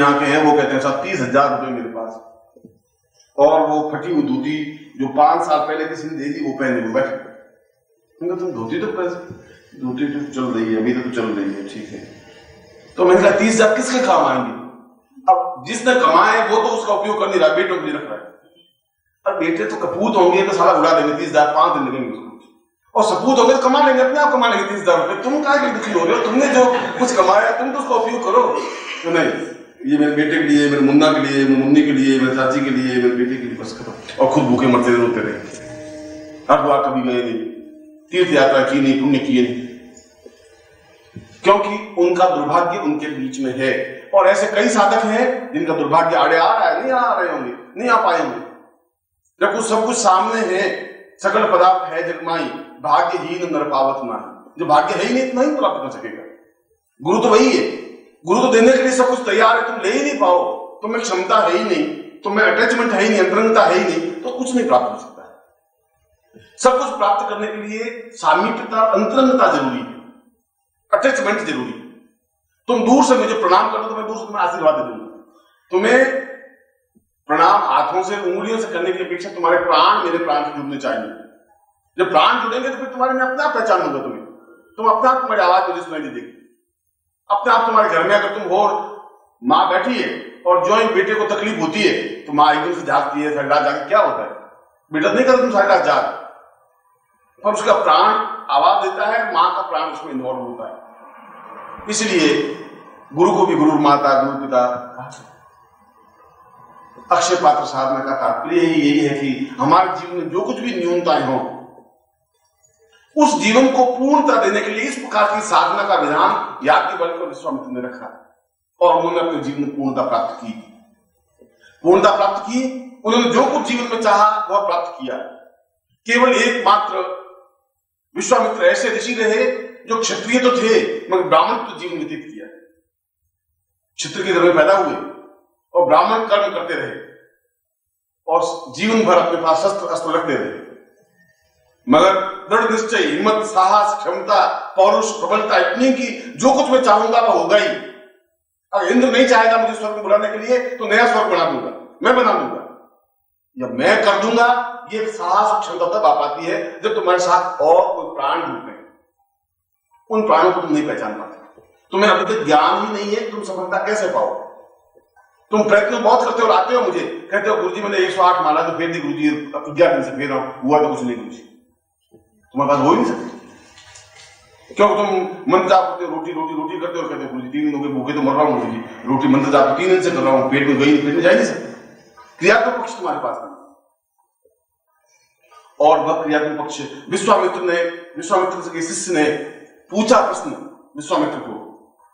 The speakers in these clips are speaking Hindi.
यहाँ के हैं वो कहते हैं साहब 30,000 रुपए मेरे पास, और वो फटी हुई धोती जो 5 साल पहले किसी ने दे दी वो पहने हुए बैठे। तुम धोती तो धोती तो चल रही है, अभी तो चल रही है, ठीक है। तो मैंने कहा 30,000 किसके काम आएंगे? अब जिसने कमाए वो तो उसका उपयोग कर नहीं रहा, बेटों के लिए रख रहा है। और बेटे तो कपूत होंगे तो साला उड़ा देंगे, 30,000 5 दिन लगेंगे उसको, और सपूत होंगे तो कमा लेंगे, अपने आप कमा लेंगे 30,000 रुपए। तुम क्या दुखी हो रहे हो? तुमने जो कुछ कमाया तुम तो उसका उपयोग करो। तो नहीं, ये मेरे बेटे के लिए, मेरे मुन्ना के लिए, मेरी मुन्नी के लिए, मेरे चाची के लिए, मेरे बेटे के लिए, बस खत्म। और खुद भूखे मरते रोते रहे। हरिद्वार कभी गए नहीं, तीर्थ यात्रा की नहीं, पुण्य किए नहीं, क्योंकि उनका दुर्भाग्य उनके बीच में है। और ऐसे कई साधक हैं जिनका दुर्भाग्य आड़े आ रहा है, नहीं आ रहे होंगे, नहीं आ पाए होंगे। जब कुछ सब कुछ सामने है, सकल पदार्थ है जगमाई, भाग्यहीन नर पावत नाही। जो भाग्य है ही नहीं, इतना ही प्राप्त कर सकेगा। गुरु तो वही है, गुरु तो देने के लिए सब कुछ तैयार है, तुम ले ही नहीं पाओ, तुम्हें क्षमता है ही नहीं, तुम्हें अटैचमेंट है ही नहीं, अंतरंगता है ही नहीं, तो कुछ नहीं प्राप्त हो सकता है। सब कुछ प्राप्त करने के लिए सामीप्यता, अंतरंगता जरूरी है, अटैचमेंट जरूरी है। तुम दूर से मुझे प्रणाम कर दो तो मैं दूर से तुम्हें आशीर्वाद दे दूंगा। तुम्हें प्रणाम हाथों से, उंगलियों से करने की अपेक्षा तुम्हारे प्राण मेरे प्राण से जुड़ने चाहिए। जब प्राण जुड़ेंगे तो फिर तुम्हारे में अपने आप पहचान होगा, तुम अपने आप तुम्हारी आवाज मुझे सुनाई देगी। अपने आप तुम्हारे घर में अगर तुम हो, माँ बैठी है और जो ही बेटे को तकलीफ होती है तो माँ एकदम से जागती है, सारी रात जाके क्या होता है? बेटा नहीं करता तुम सारी रात जाग, पर उसका प्राण आवाज देता है, माँ का प्राण उसमें इन्वॉल्व होता है। इसलिए गुरु को भी गुरु माता, गुरु पिता। अक्षय पात्र साधना का तात्पर्य ही यही है कि हमारे जीवन में जो कुछ भी न्यूनताएं हों, उस जीवन को पूर्णता देने के लिए इस प्रकार की साधना का विधान याज्ञवल्क्य और विश्वामित्र ने रखा, और उन्होंने अपने जीवन में पूर्णता प्राप्त की। पूर्णता प्राप्त की, उन्होंने जो कुछ जीवन में चाहा वह प्राप्त किया। केवल एकमात्र विश्वामित्र ऐसे ऋषि रहे जो क्षत्रिय तो थे मगर ब्राह्मण तो जीवन व्यतीत किया। क्षत्रिय के घर में पैदा हुए और ब्राह्मण कर्म करते रहे और जीवन भर अपने पास शस्त्र अस्त्र रखते रहे, मगर दृढ़ निश्चय, हिम्मत, साहस, क्षमता, पौरुष, प्रबलता इतनी की जो कुछ मैं चाहूंगा वह होगा ही। अगर इंद्र नहीं चाहेगा मुझे स्वर्ग में बुलाने के लिए तो नया स्वर्ग बना दूंगा, मैं बना दूंगा, या मैं कर दूंगा। ये साहस और क्षमता तब आ पाती है जब तुम्हारे साथ और कोई प्राण जुड़ते हैं। उन प्राणों को तुम नहीं पहचान पाते, तुम्हें अभी तक ज्ञान ही नहीं है, तुम सफलता कैसे पाओ? तुम प्रयत्न बहुत करते हो, आते हो मुझे कहते हो गुरुजी मैंने 108 माला तो फेर दी गुरुजी, 11 दिन से फेर रहा हूं, हुआ तो कुछ नहीं गुरुजी। तुम्हारे पास हो ही नहीं सकती, क्योंकि तुम मंत्र जाप करते हो, रोटी रोटी रोटी करते हो, कहते हो गुरुजी 3 दिन हो गए भूखे तो मर रहा हूँ गुरुजी, रोटी मंत्र जाप 3 दिन से कर रहा हूँ, पेट में गई, पेट में जा नहीं सकती। क्रियात्मक पक्ष तुम्हारे पास नहीं, और वह क्रियात्मक पक्ष विश्वामित्र के शिष्य ने पूछा प्रश्न विश्वामित्र को,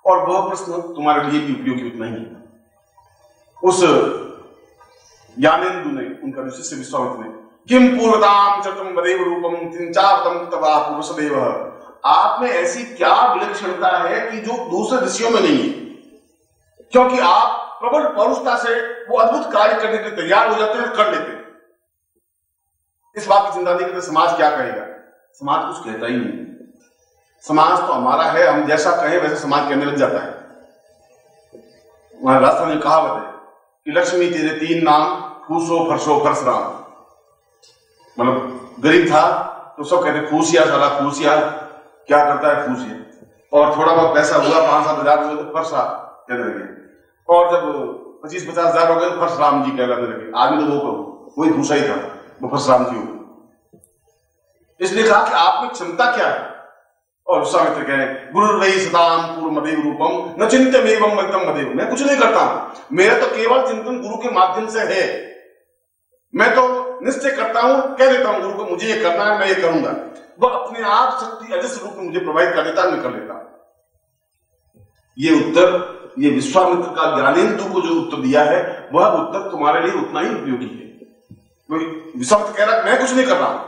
और वह प्रश्न तुम्हारे लिए भी उपयोगी उतना ही है। उस ज्ञानेंदु ने, उनका जो शिष्य विश्वामित्र ने, किम पूर्वताम चतुम वदेव रूपम तिंचावतम तवा पुरुषदेव, आप में ऐसी क्या विलक्षणता है कि जो दूसरे ऋषियों में नहीं है? क्योंकि आप प्रबल पौरुषता से वो अद्भुत कार्य करने के लिए तैयार हो जाते हैं और कर लेते हैं। इस बात की चिंता नहीं करते समाज क्या कहेगा, समाज कुछ कहता ही नहीं। समाज तो हमारा है, हम जैसा कहें वैसे समाज कहने लग जाता है। वहां राजस्थान में कहावत है कि लक्ष्मी तेरे 3 नाम, फूसो फरसो परशुराम। मतलब गरीब था तो सब कहते फूसिया, साला फूसिया, क्या करता है फूसिया, और थोड़ा बहुत पैसा हुआ 5-7 हजार हुए तो फरसा कहने लगे, और जब 25-50 हजार हो गए तो परशुराम जी कहने लगे। आदमी तो वो कहो वही फूसा ही था, वो परशुराम जी हो। इसलिए कहा कि आप में क्षमता क्या है, और विश्वामित्र कहे गुरुर्वै सताम पूर्वमदेव रूपम न चिंत्यमेवं मद्यम मदेव, मैं कुछ नहीं करता हूं, मेरा तो केवल चिंतन गुरु के माध्यम से है। मैं तो निश्चय करता हूं, कह देता हूं गुरु को मुझे ये करना है, मैं ये करूंगा, वह अपने आप शक्ति अजस्र रूप में मुझे प्रोवाइड कर देता है, मैं कर लेता हूं। ये उत्तर, ये विश्वामित्र का ज्ञानेंदु को जो उत्तर दिया है वह उत्तर तुम्हारे लिए उतना ही उपयोगी है। विश्वामित्र कह रहा है मैं कुछ नहीं कर रहा हूं,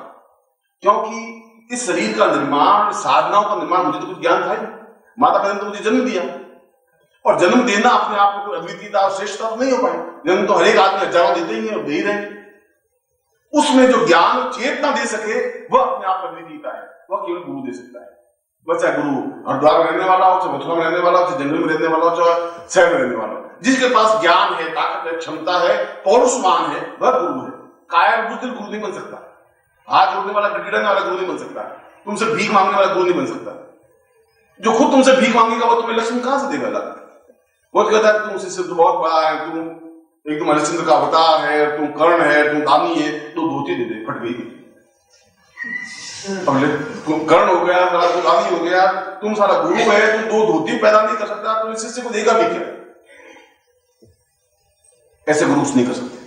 क्योंकि इस शरीर का निर्माण, साधनाओं का निर्माण, मुझे तो कुछ ज्ञान था ही। माता पिता ने तो मुझे जन्म दिया, और जन्म देना अपने आप में कोई अद्वितीयता और श्रेष्ठता तो नहीं हो पाई। जन्म तो हर एक आदमी हजारों देते ही है और दे ही रहे। उसमें जो ज्ञान चेतना दे सके वह अपने आप में अद्वितीयता है, वह केवल गुरु दे सकता है। वह चाहे गुरु हरिद्वार में रहने वाला हो, चाहे मथुरा में रहने वाला हो, चाहे जंगल में रहने वाला हो, चाहे शहर में रहने वाला हो, जिसके पास ज्ञान है, ताकत है, क्षमता है, पौरुषमान है, वह गुरु है। कायर बुद्धिल गुरु नहीं बन सकता। हाथ जोड़ने वाला, गिड़गिड़ाने वाला गुरु नहीं बन सकता। तुमसे भीख मांगने वाला गुरु नहीं बन सकता। जो खुद तुमसे भीख मांगेगा वो तुम्हें लक्ष्मी कहां से देगा? वो कहता है तुम उससे तो बहुत बड़ा है, तुम एकदम हरिश्चंद्र का अवतार है, तुम कर्ण है, तुम दानी है, तो धोती दे दे, फट गई। तुम कर्ण हो गया, सारा तो दानी हो गया, तुम सारा गुरु है, तुम दो धोती पैदा नहीं कर सकता, तो इस शिष्य को देगा भी क्या? ऐसे गुरु नहीं कर सकते।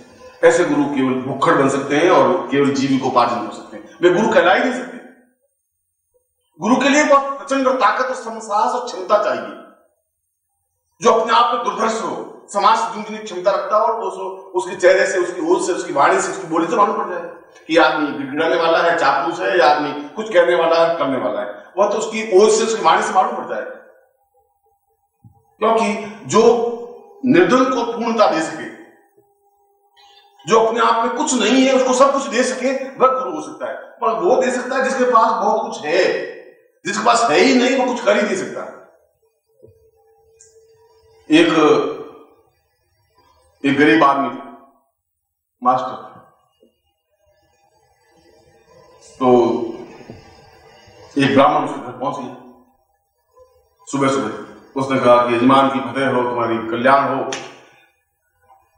ऐसे गुरु केवल भुक्खड़ बन सकते हैं और केवल जीविकोपार्जन कर सकते हैं। वे गुरु कहला ही नहीं सकते। गुरु के लिए बहुत प्रचंड ताकत और साहस और क्षमता चाहिए, जो अपने आप में दुर्धर्ष हो, समाज से जूझने की क्षमता रखता हो, और उसके चेहरे से, उसकी ओज से, उसकी वाणी से, उसकी बोली से मालूम पड़ जाए कि आदमी गिड़गिड़ाने वाला है, चापलूस है, या आदमी कुछ कहने वाला है, करने वाला है। वह तो उसकी ओज से, उसकी वाणी से मालूम पड़ जाए। क्योंकि जो निर्धन को पूर्णता दे सके, जो अपने आप में कुछ नहीं है उसको सब कुछ दे सके, वह गुरु हो सकता है। पर वो दे सकता है जिसके पास बहुत कुछ है। जिसके पास है ही नहीं वो कुछ कर ही नहीं सकता। एक गरीब आदमी मास्टर, तो एक ब्राह्मण उसके घर पहुंच गया सुबह सुबह। उसने कहा कि यजमान की फतेह हो, तुम्हारी कल्याण हो।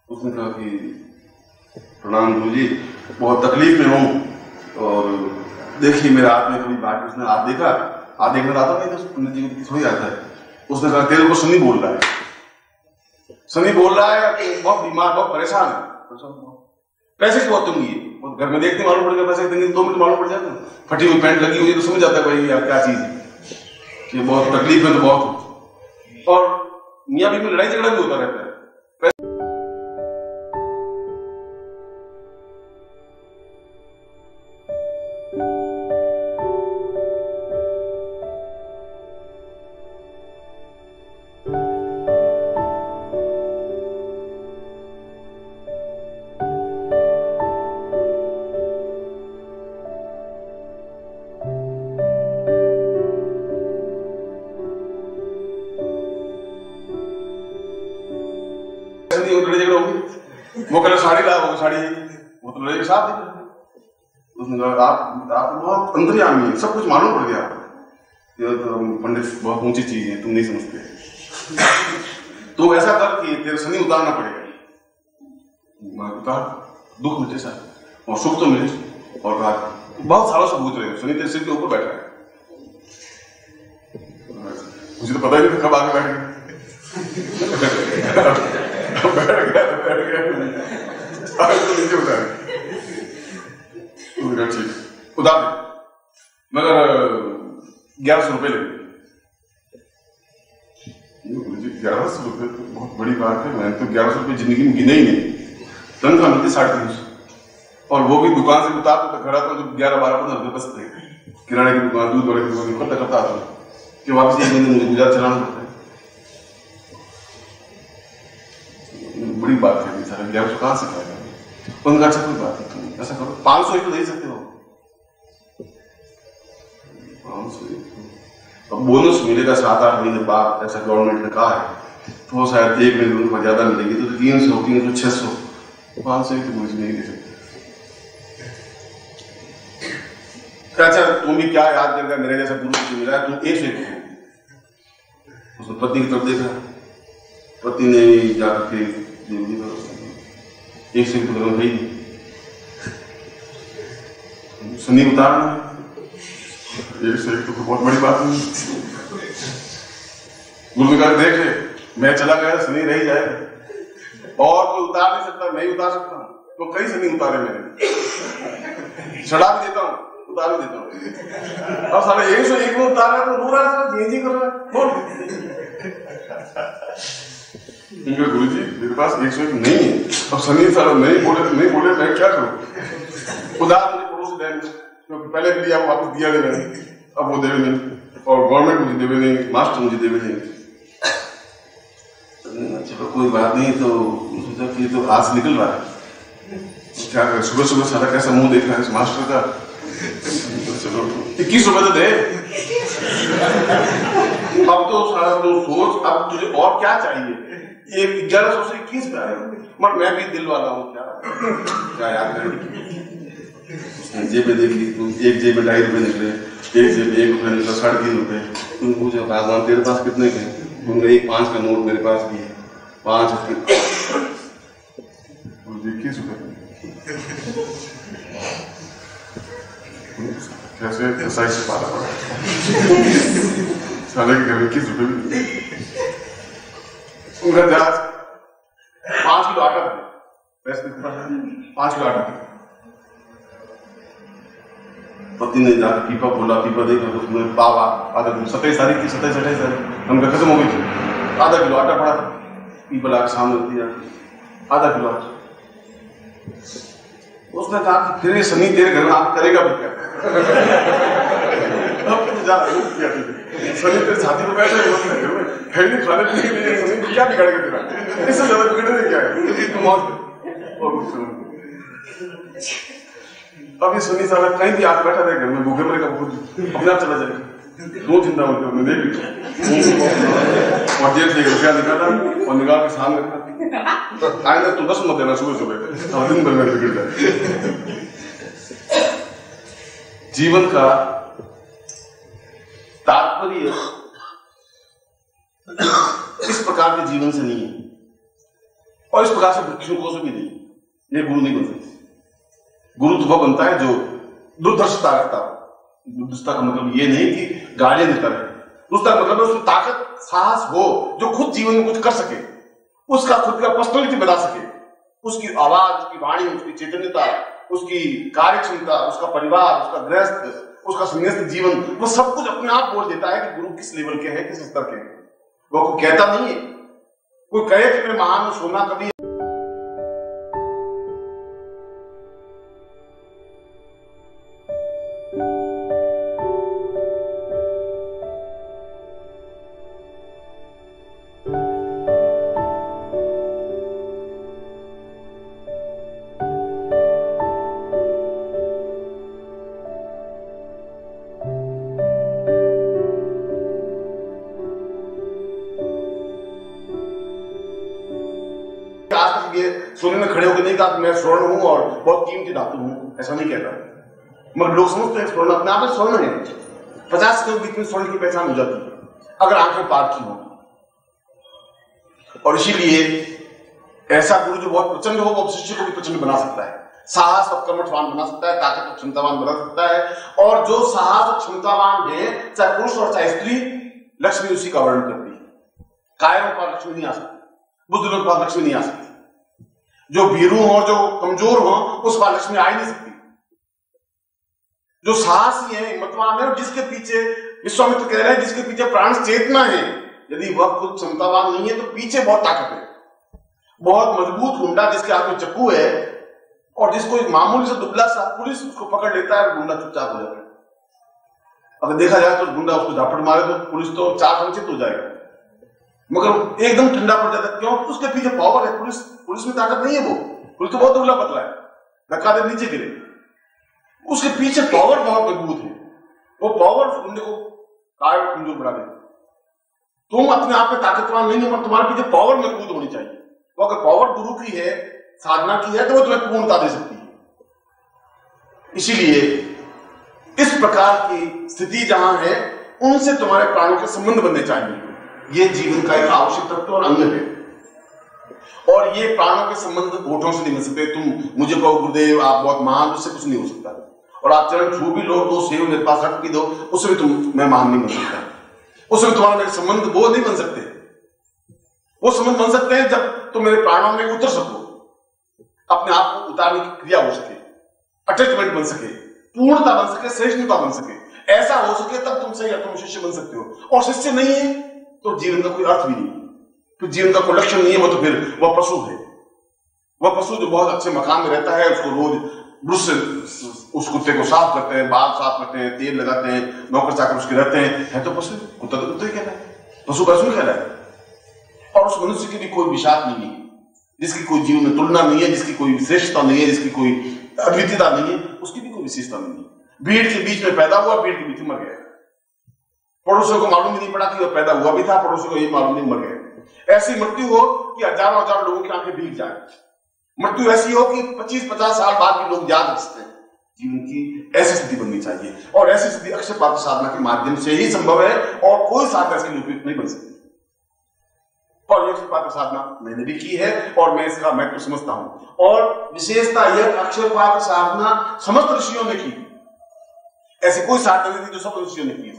उसने कहा कि प्रणाम गुरु जी, बहुत तकलीफ में हूं, और देखिए मेरे हाथ में थोड़ी बात। उसने हाथ देखा, हाथ देखना आता नहीं था पंडित जी को, थोड़ी आता है। उसने कहा तेरे को शनि बोल रहा है, शनि बोल रहा है, तो बहुत बीमार, बहुत परेशान है। पैसे की बहुत तंगी है, घर में देखते मालूम पड़ गया पैसे की तंगी, 2 मिनट मालूम पड़ जाता है। फटी हुई पैंट लगी हुई तो समझ जाता है भाई यार क्या चीज है, कि बहुत तकलीफ में तो बहुत। और मियाँ बीवी में लड़ाई झगड़ा भी होता रहता है। वो कल साड़ी ला, वो साड़ी, वो तो लड़े के साथ ही। उसने कहा आप बहुत अंतर्यामी है, सब कुछ मालूम पड़ गया। ये तो पंडित बहुत ऊंची चीज है, तुम नहीं समझते। तो ऐसा कर कि तेरे शनि उतारना पड़ेगा। उतार, दुख मिटे साथ और सुख तो मिले। और कहा बहुत सालों से भूत रहे, शनि तेरे सिर के ऊपर बैठा है। मुझे तो पता ही नहीं था कब आगे बैठ गया। बैठ गया तो नीचे उतार दे, मगर 1100 रुपए लगे। 1100 रुपए तो बहुत बड़ी बात है। मैंने तो 1100 रुपए जिंदगी में गिने ही नहीं। तनख्वाह मिलती 350, और वो भी दुकान से उतार तो घर आता हूँ जब 11-12-15 रुपए बचते। किराने की दुकान, दूध वाले की दुकान करता करता आता हूँ कि वापस एक महीने मुझे गुजारा चलाना पड़ता है। बड़ी बात है सारा, 1100 कहां से खाएगा? उन्होंने कहा अच्छा कोई बात नहीं, तुम ऐसा करो 500 ही तो दे सकते हो। 500 अब बोनस मिलेगा 7-8 महीने बाद, ऐसा गवर्नमेंट ने कहा है। तो शायद 1 महीने उनको ज्यादा मिलेगी, तो 300, 600, 500 तो मुझे नहीं दे सकते। अच्छा तुम भी क्या याद करेगा, मेरे जैसा गुरु से मिला है, तुम 1 उसने पत्नी की तरफ देखा, पत्नी ने जाकर के एक से भाई शनि उतारना, 1 से 1 तो बहुत बड़ी बात नहीं। गुरु ने कहा देख मैं चला गया, शनि रह जाएगा, और कोई उतार नहीं सकता, मैं ही उतार सकता हूँ। तो कई शनि उतारे मैंने, चढ़ा भी देता हूँ, उतार भी देता हूँ। और सारा 1 से 1 में उतारा तो रो रहा है, जी कर रहा है। गुरु जी मेरे पास 101 नहीं है, अब शनि सारा नहीं बोले मैं क्या करूं? उधार मुझे पड़ोस से देंगे, क्योंकि पहले भी लिया वापस दिया नहीं, अब वो देवे नहीं, और गवर्नमेंट मुझे देवे नहीं, मास्टर मुझे देवे नहीं। चलो कोई बात नहीं। तो सोचा कि तो आज निकल रहा है, क्या करें, सुबह सुबह सारा कैसा मुंह देख रहा है इस मास्टर का। चलो 21 रुपए तो दे। अब तो सारा तो सोच, अब तुझे और क्या चाहिए? ये 1121 में आया, मगर मैं भी दिल वाला हूँ, क्या याद करें। जेब में देखी, एक जेब में 2.5 रुपए निकले, एक जेब में 1 रुपया निकला, 3.5 रुपए। तुम पूछे भगवान तेरे पास कितने थे? तुमने एक 5 का नोट मेरे पास भी है, 5 रुपये 21 रुपए। कैसे कसाई से पाला पड़ा साले के घर में 21 रुपए भी। उनका जहाज 5 किलो आटा दे, पैसे 5 किलो आटा दे। पति ने जाकर पीपा खोला, पीपा देखा तो उसमें पावा आधा किलो 27 तारीख की 27-28 तारीख उनका खत्म हो गई थी। आधा किलो आटा पड़ा था, पीपा लाके सामने रख दिया, आधा किलो आटा। उसने कहा कि फिर ये शनि तेरे घर में आप करेगा भी क्या? अब तू जा किया शनि तेरे छाती पे बैठा है घर में, है नहीं खाने पीने के लिए, शनि क्या बिगाड़ेगा तेरा? इससे ज्यादा बिगड़ने क्या है? तुम और अभी सुनी साला कहीं भी आके बैठा रहे घर में, भूखे मरेगा, अपने आप चला जाएगा। 2 चिंता होती है, मैंने देख और जेब से 1 रुपया निकाला और निकाल के सामने रखा। आइंदा तू 10 मत देना सुबह दिन भर में बिगड़ जाए। जीवन का तात्पर्य इस प्रकार के जीवन से नहीं है और इस प्रकार से भिक्षुकों से भी नहीं। ये गुरु नहीं बन सकते। गुरु तो वह बनता है जो दुर्धर्षता रखता हो। दुर्धर्षता का मतलब ये नहीं कि गालियां देता रहे, दुर्धर्षता का मतलब उसमें ताकत साहस हो जो खुद जीवन में कुछ कर सके, उसका खुद का पर्सनैलिटी बना सके, उसकी आवाज, उसकी वाणी, उसकी चैतन्यता, उसकी कार्य क्षमता, उसका परिवार, उसका गृहस्थ, उसका संन्यास्त जीवन, वो सब कुछ अपने आप बोल देता है कि गुरु किस लेवल के हैं, किस स्तर के हैं। वो कोई कहता नहीं है। कोई कहे कि मैं महान सोना कभी सोने में खड़े होकर नहीं कहा कि मैं स्वर्ण हूं और बहुत कीमती धातु हूं, ऐसा नहीं कहता। मगर लोग समझते हैं स्वर्ण अपने आप में स्वर्ण है। 50 के बीच में स्वर्ण की पहचान हो जाती है अगर आंखें पार की हो। और इसीलिए ऐसा गुरु जो बहुत प्रचंड हो वो शिष्य को भी प्रचंड बना सकता है, साहस और कर्मठवान बना सकता है, ताकत और क्षमतावान बना सकता है। और जो साहस और क्षमतावान है, चाहे पुरुष और चाहे स्त्री, लक्ष्मी उसी का वर्णन करती है। कायरों पर लक्ष्मी नहीं आ सकती, बुजुर्गों पर लक्ष्मी नहीं आ सकती। जो भीरू हो, जो कमजोर हो, उस पर लक्ष्मी आ ही नहीं सकती। जो साहसी है, हिम्मतवान है, और जिसके पीछे विश्वामित्र कह रहे हैं जिसके पीछे प्राण चेतना है, यदि वह खुद क्षमतावान नहीं है तो पीछे बहुत ताकत है। बहुत मजबूत गुंडा जिसके हाथ में चाकू है और जिसको एक मामूली से दुबला सा पुलिस उसको पकड़ लेता है, गुंडा चुपचाप हो जाता है। अगर देखा जाए तो गुंडा उसको झापड़ मारे तो पुलिस तो 4 संचित हो जाएगा, मगर एकदम ठंडा पड़ जाता है। क्यों? उसके पीछे पावर है। पुलिस में ताकत नहीं है। वो पुलिस तो बहुत दुबला पतला है, धक्का दे नीचे गिरे। उसके पीछे पावर बहुत मजबूत है। वो पावर उस गुंडे को काय कमजोर बना देती। तुम अपने आप में ताकतवान नहीं हो, पर तुम्हारे पीछे पावर मजबूत होनी चाहिए। वो अगर पावर गुरु की है, साधना की है, तो वो तुम्हें पूर्णता दे सकती है। इसीलिए इस प्रकार की स्थिति जहां है, उनसे तुम्हारे प्राणों के संबंध बनने चाहिए। ये जीवन का एक आवश्यक तत्व और अंग है। और ये प्राणों के संबंध होठों से नहीं मिल सकते। तुम मुझे कहो गुरुदेव आप बहुत महान, उससे कुछ नहीं हो सकता। और आप चरण छू भी लो, 2 सेव मेरे पास रख भी दो, उससे भी मैं महान नहीं बन सकता। उसमें तुम्हारा मेरे संबंध वो नहीं बन सकते। वो संबंध बन सकते हैं जब तुम मेरे प्राणों में उतर सको, अपने आप को उतारने की क्रिया हो सके, अटैचमेंट बन सके, पूर्णता बन सके, श्रेष्ठता बन सके। ऐसा हो सके तब तुम सही तुम शिष्य बन सकते हो। और शिष्य नहीं है तो जीवन का कोई अर्थ भी नहीं, फिर जीवन का कोई लक्ष्य नहीं है। वो तो फिर वह पशु है। वह पशु जो बहुत अच्छे मकान में रहता है, उसको रोज ब्रश से उस कुत्ते को साफ करते हैं, बाल साफ करते हैं, तेल लगाते हैं, नौकर चाकर उसके रहते हैं, है तो पशु। कुत्ता तो कुत्ता ही कहता है, पशु पशु कहता है। और उस मनुष्य की भी कोई विशाल नहीं है, जिसकी कोई जीवन में तुलना नहीं है, जिसकी कोई विशेषता नहीं है, जिसकी कोई अद्वितीयता नहीं है, उसकी भी कोई विशेषता नहीं है। भीड़ के बीच में पैदा हुआ, भीड़ के बीच में मर गया। पड़ोसियों को मालूम भी नहीं पड़ा कि वह पैदा हुआ भी था, पड़ोसियों को ये मालूम नहीं, मर गया। ऐसी मृत्यु हो कि हजारों हजार लोगों की आंखें भीग जाए। मृत्यु ऐसी हो कि 25-50 साल बाद भी लोग याद रखते हैं। जीवन की ऐसी स्थिति बननी चाहिए, और ऐसी स्थिति अक्षय पात्र साधना के माध्यम से ही संभव है, और कोई साधना इसके लिए उपयुक्त नहीं बन सकती। और अक्षय पात्र साधना मैंने भी की है, और मैं इसका महत्व समझता हूं। और विशेषता यह अक्षय पात्र साधना समस्त ऋषियों ने की, ऐसी कोई साधना नहीं थी जो सब ऋषियों ने की।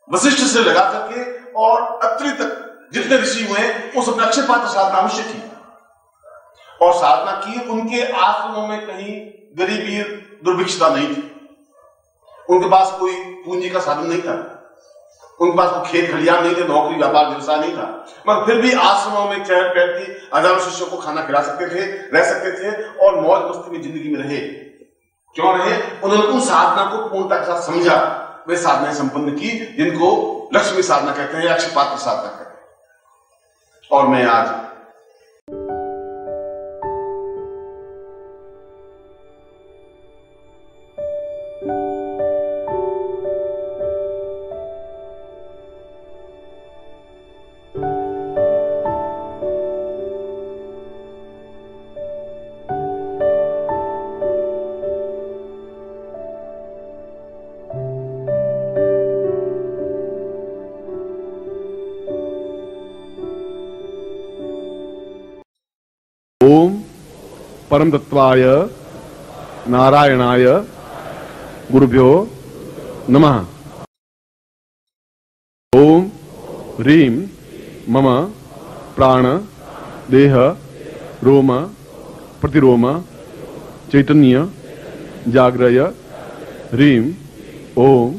वशिष्ठ से लगा करके और अत्रि तक जितने ऋषि हुए वो सब अक्षय पात्र साधना अवश्य की, और साधना की। उनके आश्रमों में कहीं गरीबी दुर्भिक्षता नहीं थी, उनके पास कोई पूंजी का साधन नहीं था, उनके पास कोई खेत खलियान नहीं थे, नौकरी व्यापार व्यवसाय नहीं था, मगर फिर भी आश्रमों में चहल पहल की, हजारों शिष्यों को खाना खिला सकते थे, रह सकते थे, और मौज मस्ती में जिंदगी में रहे। क्यों रहे? उन्होंने उन साधना को पूर्णता के साथ समझा, वे साधनाएं संपन्न की जिनको लक्ष्मी साधना कहते हैं, अक्षय पात्र साधना कहते हैं। और मैं आज ओम परम तत्वाय नारायणाय गुरुभ्यो नमः। ओम ह्रीं मम प्राण देह रोम प्रतिरोम चैतन्य जाग्रय ह्रीं ओम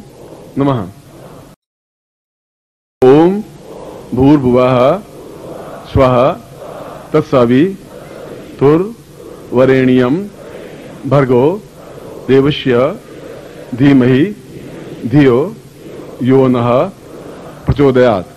नमः। ओम भूर्भुवः स्वः तत्सवितुर्वरेण्यं भर्गो देवस्य धीमहि धियो यो नः प्रचोदयात्।